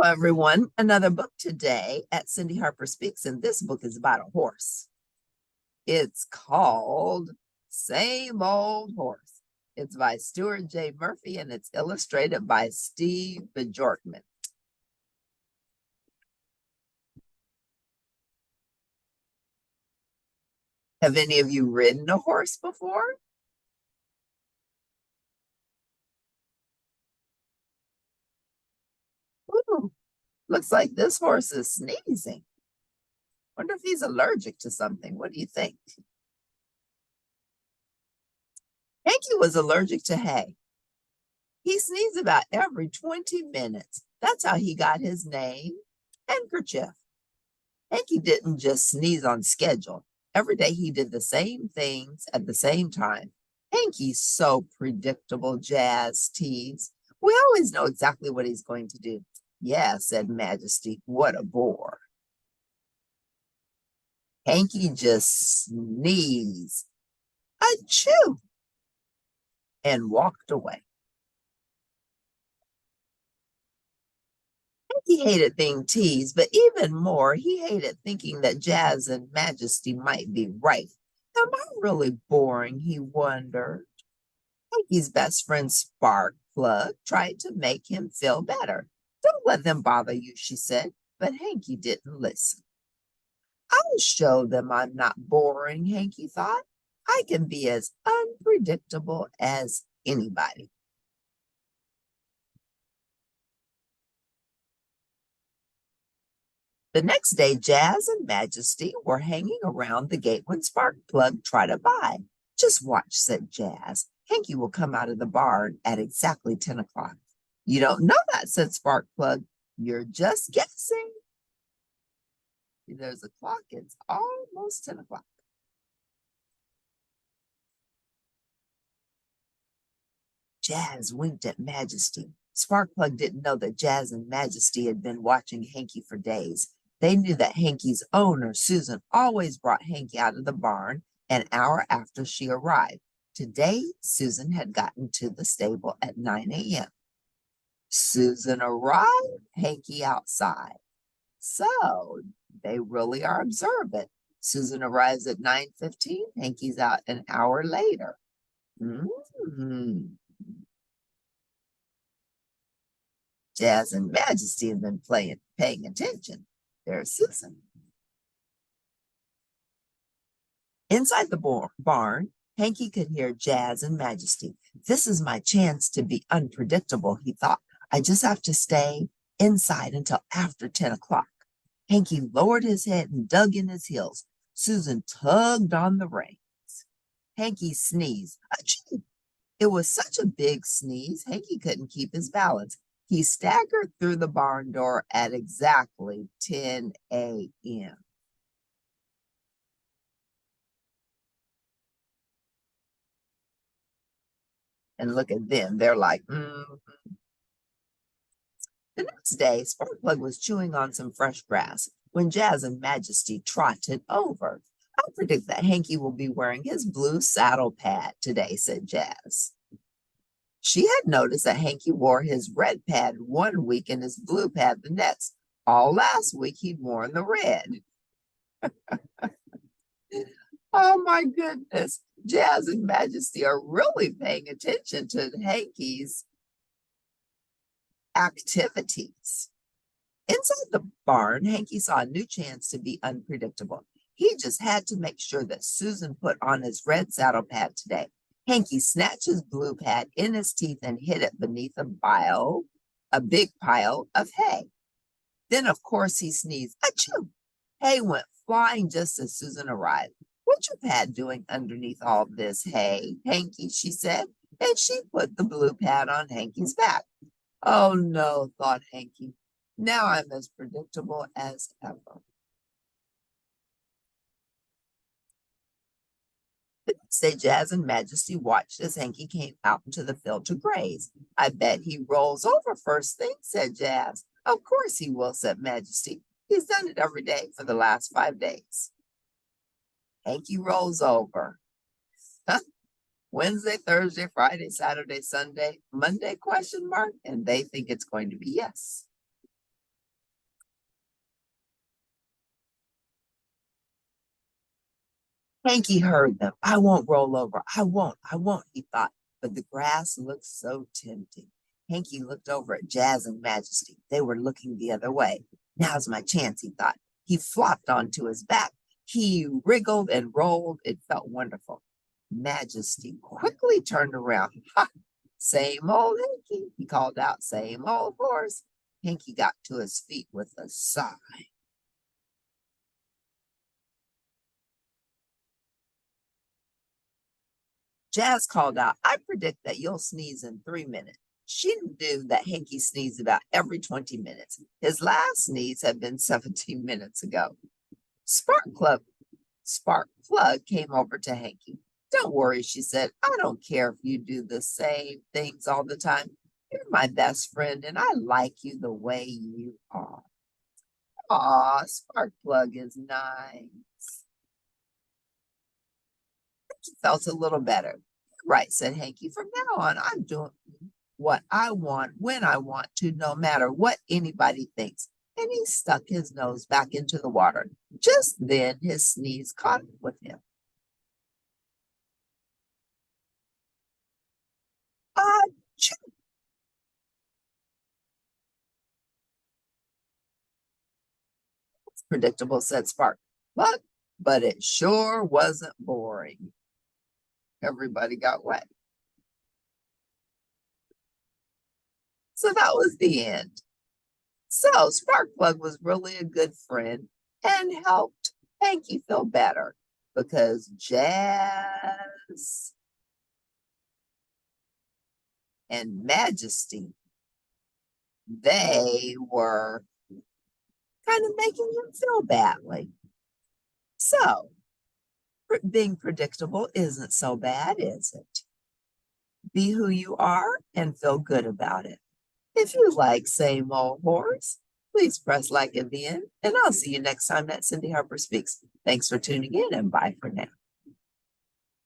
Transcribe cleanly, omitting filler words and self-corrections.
Everyone. Another book today at Cindy Harper Speaks, and this book is about a horse. It's called Same Old Horse. It's by Stuart J. Murphy, and it's illustrated by Steve Bjorkman. Have any of you ridden a horse before? Ooh, looks like this horse is sneezing. Wonder if he's allergic to something. What do you think? Hanky was allergic to hay. He sneezed about every 20 minutes. That's how he got his name, Handkerchief. Hanky didn't just sneeze on schedule. Every day he did the same things at the same time. Hanky's so predictable, Jazz teased. We always know exactly what he's going to do. Yeah, said Majesty. What a bore. Hanky just sneezed, achoo, and walked away. He hated being teased, but even more, he hated thinking that Jazz and Majesty might be right. Am I really boring? He wondered. Hanky's best friend Sparkplug tried to make him feel better. Don't let them bother you, she said, but Hanky didn't listen. I'll show them I'm not boring, Hanky thought. I can be as unpredictable as anybody. The next day, Jazz and Majesty were hanging around the gate when Sparkplug tried by. Just watch, said Jazz. Hanky will come out of the barn at exactly 10 o'clock. You don't know that, said Sparkplug. You're just guessing. There's a clock. It's almost 10 o'clock. Jazz winked at Majesty. Sparkplug didn't know that Jazz and Majesty had been watching Hanky for days. They knew that Hanky's owner, Susan, always brought Hanky out of the barn an hour after she arrived. Today, Susan had gotten to the stable at 9 a.m. Susan arrived, Hanky outside. So they really are observant. Susan arrives at 9:15. Hanky's out an hour later. Jazz and Majesty have been paying attention. There's Susan. Inside the barn, Hanky could hear Jazz and Majesty. This is my chance to be unpredictable, he thought. I just have to stay inside until after 10 o'clock. Hanky lowered his head and dug in his heels. Susan tugged on the reins. Hanky sneezed. Achoo! It was such a big sneeze, Hanky couldn't keep his balance. He staggered through the barn door at exactly 10 a.m. And look at them. They're like, The next day, Sparkplug was chewing on some fresh grass when Jazz and Majesty trotted over. I predict that Hanky will be wearing his blue saddle pad today, said Jazz. She had noticed that Hanky wore his red pad one week and his blue pad the next. All last week, he'd worn the red. Oh my goodness. Jazz and Majesty are really paying attention to Hanky's activities. Inside the barn, Hanky saw a new chance to be unpredictable. He just had to make sure that Susan put on his red saddle pad today. Hanky snatched his blue pad in his teeth and hid it beneath a big pile of hay. Then, of course, he sneezed. Achoo! Hay went flying just as Susan arrived. What's your pad doing underneath all this hay, Hanky, she said, and she put the blue pad on Hanky's back. Oh no, thought Hanky. Now I'm as predictable as ever. The next day, Jazz and Majesty watched as Hanky came out into the field to graze. I bet he rolls over first thing, said Jazz. Of course he will, said Majesty. He's done it every day for the last 5 days. Hanky rolls over. Wednesday, Thursday, Friday, Saturday, Sunday, Monday, ? And they think it's going to be yes. Hanky heard them. I won't roll over. I won't, he thought. But the grass looked so tempting. Hanky looked over at Jazz and Majesty. They were looking the other way. Now's my chance, he thought. He flopped onto his back. He wriggled and rolled. It felt wonderful. Majesty quickly turned around. Ha! Same old Hanky, he called out. Same old horse. Hanky got to his feet with a sigh. Jazz called out, I predict that you'll sneeze in 3 minutes. She knew that Hanky sneezed about every 20 minutes. His last sneeze had been 17 minutes ago. Spark Plug came over to Hanky. Don't worry, she said. I don't care if you do the same things all the time. You're my best friend, and I like you the way you are. Aw, Spark Plug is nice. He felt a little better. Right, said Hanky. From now on, I'm doing what I want when I want to, no matter what anybody thinks. And he stuck his nose back into the water. Just then, his sneeze caught up with him. Achoo! Predictable, said Spark. But it sure wasn't boring. Everybody got wet. So that was the end. So Sparkplug was really a good friend and helped Hanky feel better because Jazz and Majesty, they were kind of making him feel badly. So being predictable isn't so bad, is it? Be who you are and feel good about it. If you like Same Old Horse, please press like at the end, and I'll see you next time that Cindy Harper speaks. Thanks for tuning in, and bye for now.